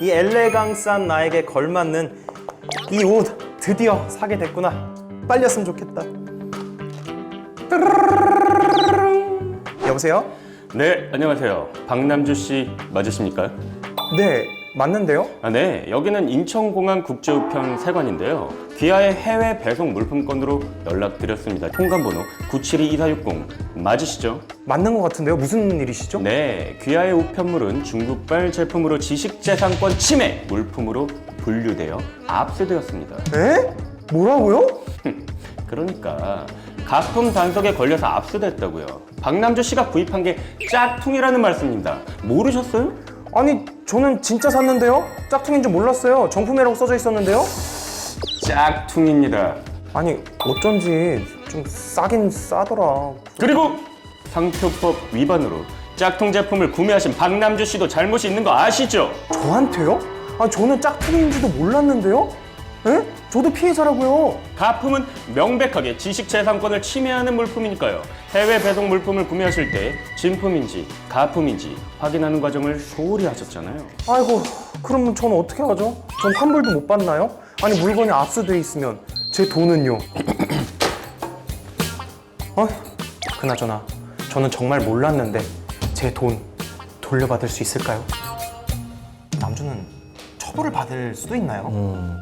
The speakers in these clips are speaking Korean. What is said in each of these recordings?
이 엘레강스한 나에게 걸맞는 이 옷 드디어 사게 됐구나. 빨리 왔으면 좋겠다. 여보세요? 네, 안녕하세요. 박남주 씨 맞으십니까? 네, 맞는데요? 네, 여기는 인천공항 국제우편 세관인데요. 귀하의 해외 배송 물품건으로 연락드렸습니다. 통관번호 972-2460 맞으시죠? 맞는 것 같은데요? 무슨 일이시죠? 네, 귀하의 우편물은 중국발 제품으로 지식재산권 침해 물품으로 분류되어 압수되었습니다. 에? 뭐라고요? 그러니까 가품 단속에 걸려서 압수됐다고요. 박남주 씨가 구입한 게 짝퉁이라는 말씀입니다. 모르셨어요? 아니, 저는 진짜 샀는데요? 짝퉁인 줄 몰랐어요. 정품이라고 써져 있었는데요? 짝퉁입니다. 아니, 어쩐지 좀 싸긴 싸더라. 그리고 상표법 위반으로 짝퉁 제품을 구매하신 박남주 씨도 잘못이 있는 거 아시죠? 저한테요? 아니, 저는 짝퉁인지도 몰랐는데요? 에? 저도 피해자라고요. 가품은 명백하게 지식재산권을 침해하는 물품이니까요. 해외 배송 물품을 구매하실 때 진품인지 가품인지 확인하는 과정을 소홀히 하셨잖아요. 아이고, 그러면 저는 어떻게 하죠? 전 환불도 못 받나요? 아니, 물건이 압수돼 있으면 제 돈은요? 그나저나 저는 정말 몰랐는데 제 돈 돌려받을 수 있을까요? 남주는 처벌을 받을 수도 있나요?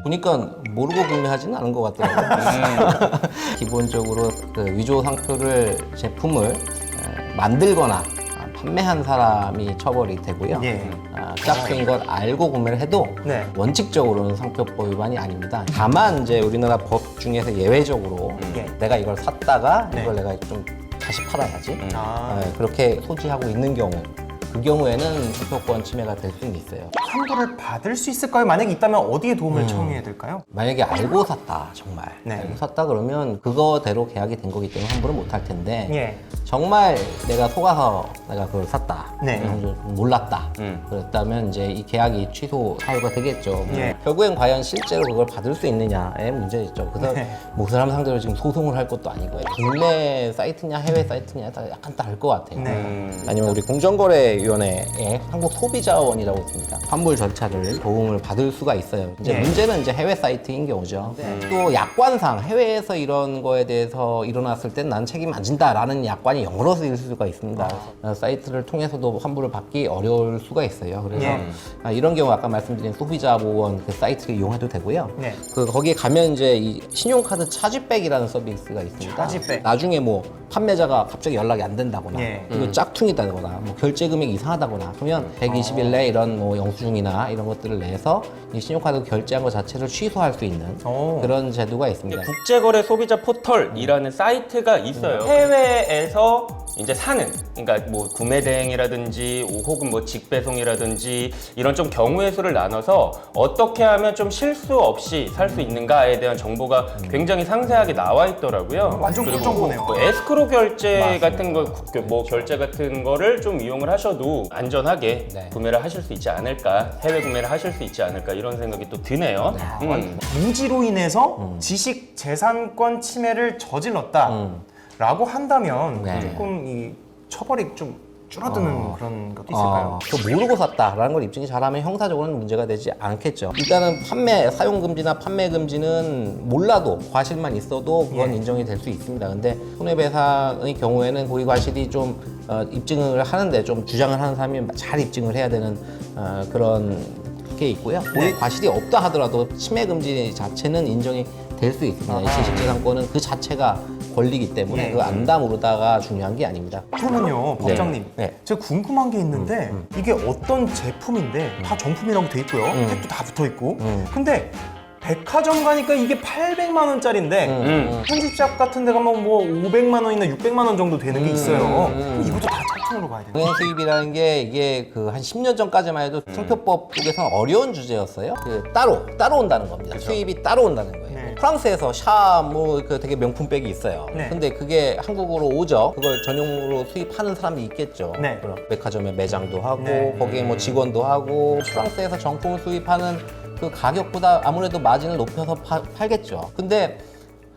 보니까 모르고 구매하지는 않은 것 같더라고요. 기본적으로 그 위조 상표를 제품을 만들거나 판매한 사람이 처벌이 되고요. 예. 짝퉁인 걸 알고 구매를 해도 네. 원칙적으로는 상표법 위반이 아닙니다. 다만 이제 우리나라 법 중에서 예외적으로 예. 내가 이걸 샀다가 네. 이걸 내가 좀 다시 팔아야지. 아. 그렇게 소지하고 있는 경우, 그 경우에는 상표권 침해가 될 수는 있어요. 환불을 받을 수 있을까요? 만약에 있다면 어디에 도움을 청해야 될까요? 만약에 알고 샀다, 정말. 네. 알고 샀다 그러면 그거대로 계약이 된 거기 때문에 환불은 못 할 텐데 예. 정말 내가 속아서 내가 그걸 샀다. 네. 몰랐다. 그랬다면 이제 이 계약이 취소 사유가 되겠죠. 예. 결국엔 과연 실제로 그걸 받을 수 있느냐의 문제겠죠. 그래서 네. 뭐 그 사람 상대로 지금 소송을 할 것도 아니고요. 국내 사이트냐 해외 사이트냐 약간 다를 것 같아요. 네. 아니면 우리 공정거래위원회에 한국소비자원이라고 있습니다. 환불 절차를 도움을 받을 수가 있어요. 이제 예. 문제는 이제 해외 사이트인 경우죠. 또 약관상 해외에서 이런 거에 대해서 일어났을 땐 난 책임 안 진다라는 약관이 영어로 쓰일 수가 있습니다. 사이트를 통해서도 환불을 받기 어려울 수가 있어요. 그래서 예. 이런 경우 아까 말씀드린 소비자보건 그 사이트를 이용해도 되고요. 네. 거기에 가면 이제 이 신용카드 차지백이라는 서비스가 있습니다. 차지백. 나중에 뭐 판매자가 갑자기 연락이 안 된다거나 예. 이거 짝퉁이다거나 뭐 결제 금액이 이상하다거나 그러면 120일 내 이런 뭐 영수증이나 이런 것들을 내서 이 신용카드 결제한 것 자체를 취소할 수 있는 오. 그런 제도가 있습니다. 국제거래 소비자 포털이라는 사이트가 있어요. 해외에서 이제 사는, 그러니까 뭐 구매 대행이라든지 혹은 뭐 직배송이라든지 이런 좀 경우의 수를 나눠서 어떻게 하면 좀 실수 없이 살 수 있는가에 대한 정보가 굉장히 상세하게 나와 있더라고요. 완전 그리고 꿀정보네요. 뭐 에스크로 결제 같은 거, 뭐 결제 같은 거를 좀 이용을 하셔도 안전하게 네. 구매를 하실 수 있지 않을까, 해외 구매를 하실 수 있지 않을까 이런 생각이 또 드네요. 무지로 인해서 지식 재산권 침해를 저질렀다 라고 한다면 네. 조금 이 처벌이 좀 줄어드는 그런 것도 있을까요? 그 모르고 샀다라는 걸 입증이 잘하면 형사적으로는 문제가 되지 않겠죠. 일단은 사용 금지나 판매 금지는 몰라도 과실만 있어도 그건 예. 인정이 될 수 있습니다. 근데 손해배상의 경우에는 고의 과실이 좀 입증을 하는데 좀 주장을 하는 사람이 잘 입증을 해야 되는 그런 게 있고요. 고의 과실이 없다 하더라도 침해 금지 자체는 인정이 될 수 있습니다. 이 지식재산권은 그 자체가 권리이기 때문에 예. 그 안다 모르다가 중요한 게 아닙니다. 그러면요, 법장님. 네. 제가 궁금한 게 있는데 이게 어떤 제품인데 다 정품이라고 돼 있고요. 택도 다 붙어 있고. 근데 백화점 가니까 이게 800만 원짜리인데 편집샵 같은 데 가면 뭐 500만 원이나 600만 원 정도 되는 게 있어요. 그럼 이것도 다 짝퉁으로 봐야 돼요. 동행 수입이라는 게 이게 그 한 10년 전까지만 해도 상표법 쪽에서는 어려운 주제였어요. 그 따로 온다는 겁니다. 수입이 따로 온다는 거예요. 네. 프랑스에서 샤 뭐 그 되게 명품백이 있어요. 네. 근데 그게 한국으로 오죠. 그걸 전용으로 수입하는 사람도 있겠죠. 네. 그럼 백화점에 매장도 하고 네. 거기에 뭐 직원도 하고 프랑스에서 정품을 수입하는 그 가격보다 아무래도 마진을 높여서 팔겠죠. 근데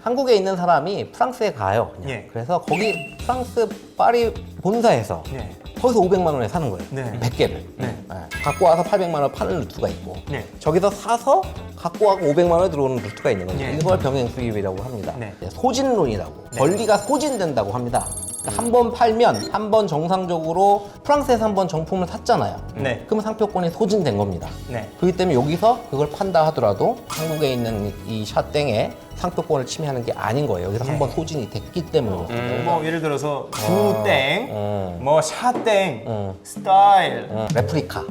한국에 있는 사람이 프랑스에 가요. 그냥. 예. 그래서 거기 프랑스 파리 본사에서 예. 저기서 500만 원에 사는 거예요. 네. 100개를. 네. 갖고 와서 800만 원 파는 루트가 있고 네. 저기서 사서 갖고 와서 500만 원에 들어오는 루트가 있는 거죠. 네. 이걸 병행 수입이라고 합니다. 네. 소진론이라고. 권리가 소진된다고 합니다. 한 번 팔면 한 번 정상적으로 프랑스에서 한 번 정품을 샀잖아요. 네. 그러면 상표권이 소진된 겁니다. 네. 그렇기 때문에 여기서 그걸 판다 하더라도 한국에 있는 이 샤땡의 상표권을 침해하는 게 아닌 거예요. 여기서 한 번 소진이 됐기 때문에 그렇습니다. 뭐 예를 들어서 구땡, 어. 뭐 샤땡, 어. 스타일. 레플리카.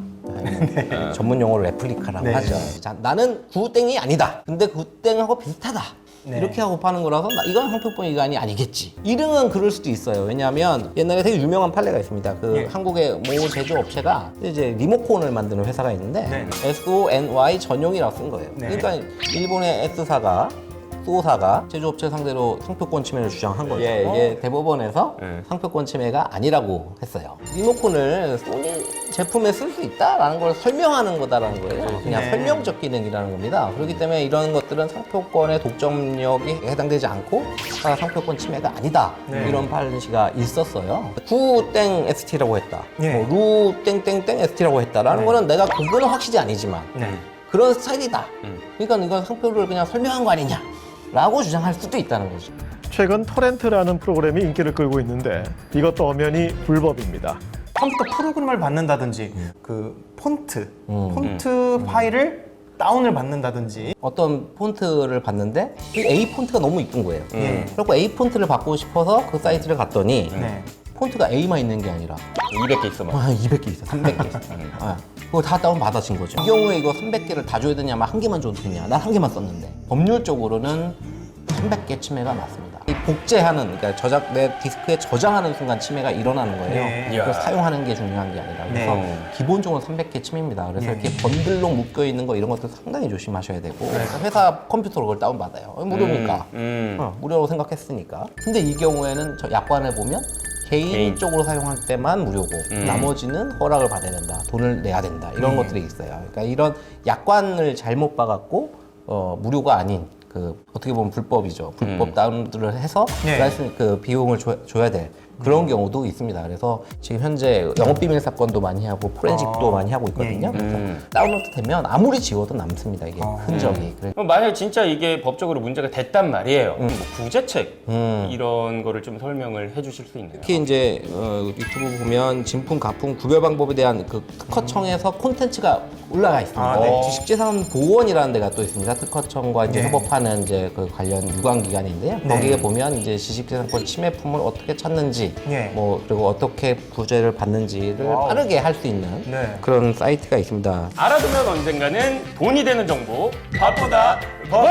전문 용어로 레플리카라고 네. 하죠. 자, 나는 구땡이 아니다. 근데 구땡하고 비슷하다. 네. 이렇게 하고 파는 거라서 이건 상표권 위반이 아니겠지. 이름은 그럴 수도 있어요. 왜냐하면 옛날에 되게 유명한 판례가 있습니다. 그 예. 한국의 모 제조업체가 이제 리모컨을 만드는 회사가 있는데 네. SONY 전용이라고 쓴 거예요. 네. 그러니까 일본의 S사가 소사가 제조업체 상대로 상표권 침해를 주장한 거죠. 이게 대법원에서 네. 상표권 침해가 아니라고 했어요. 리모컨을 소니 제품에 쓸 수 있다라는 걸 설명하는 거다라는 거예요. 그냥 네. 설명적 기능이라는 겁니다. 그렇기 때문에 이런 것들은 상표권의 독점력이 해당되지 않고 상표권 침해가 아니다. 네. 이런 판시가 있었어요. 구땡 ST라고 했다. 네. 루 땡땡땡 ST라고 했다라는 네. 거는 내가 그거는 확실히 아니지만 네. 그런 스타일이다. 그러니까 이건 상표를 그냥 설명한 거 아니냐? 라고 주장할 수도 있다는 거죠. 최근 토렌트라는 프로그램이 인기를 끌고 있는데 이것도 엄연히 불법입니다. 컴퓨터 프로그램을 받는다든지 그 폰트 파일을 다운을 받는다든지. 어떤 폰트를 봤는데 그 A 폰트가 너무 이쁜 거예요. 예. 그래서 A 폰트를 받고 싶어서 그 사이트를 갔더니 네. 폰트가 A만 있는 게 아니라 200개 있어 막. 200개 있어, 300개 있어. 그거 다 다운 받아진 거죠. 이 경우에 이거 300개를 다 줘야 되냐, 한 개만 줘도 되냐? 난 한 개만 썼는데. 법률적으로는 300개 침해가 맞습니다. 이 복제하는, 그러니까 내 디스크에 저장하는 순간 침해가 일어나는 거예요. 네. 그걸 이야. 사용하는 게 중요한 게 아니라. 그래서 네. 기본적으로 300개 침해입니다. 그래서 네. 이렇게 번들로 묶여 있는 거 이런 것들 상당히 조심하셔야 되고. 회사 컴퓨터로 그걸 다운받아요. 무료니까. 무료로 생각했으니까. 근데 이 경우에는 저 약관을 보면 개인적으로 사용할 때만 무료고 나머지는 허락을 받아야 된다. 돈을 내야 된다. 이런 것들이 있어요. 그러니까 이런 약관을 잘못 봐갖고 무료가 아닌 그 어떻게 보면 불법이죠. 불법 다운들을 해서 네. 라이센스 그 비용을 줘야 될 그런 경우도 있습니다. 그래서 지금 현재 영업 비밀 사건도 많이 하고 포렌식도 많이 하고 있거든요. 그래서 다운로드 되면 아무리 지워도 남습니다. 이게 흔적이. 그래- 그럼 만약에 진짜 이게 법적으로 문제가 됐단 말이에요. 뭐 구제책 이런 거를 좀 설명을 해주실 수 있나요? 특히 이제 유튜브 보면 진품, 가품 구별 방법에 대한 그 특허청에서 콘텐츠가 올라가 있습니다. 아, 네. 지식재산보호원이라는 데가 또 있습니다. 특허청과 이제 네. 협업하는 이제 그 관련 유관 기관인데요. 네. 거기에 보면 이제 지식재산권 침해품을 어떻게 찾는지, 네. 뭐 그리고 어떻게 구제를 받는지를 와우. 빠르게 할 수 있는 네. 그런 사이트가 있습니다. 알아두면 언젠가는 돈이 되는 정보 바쁘다 법!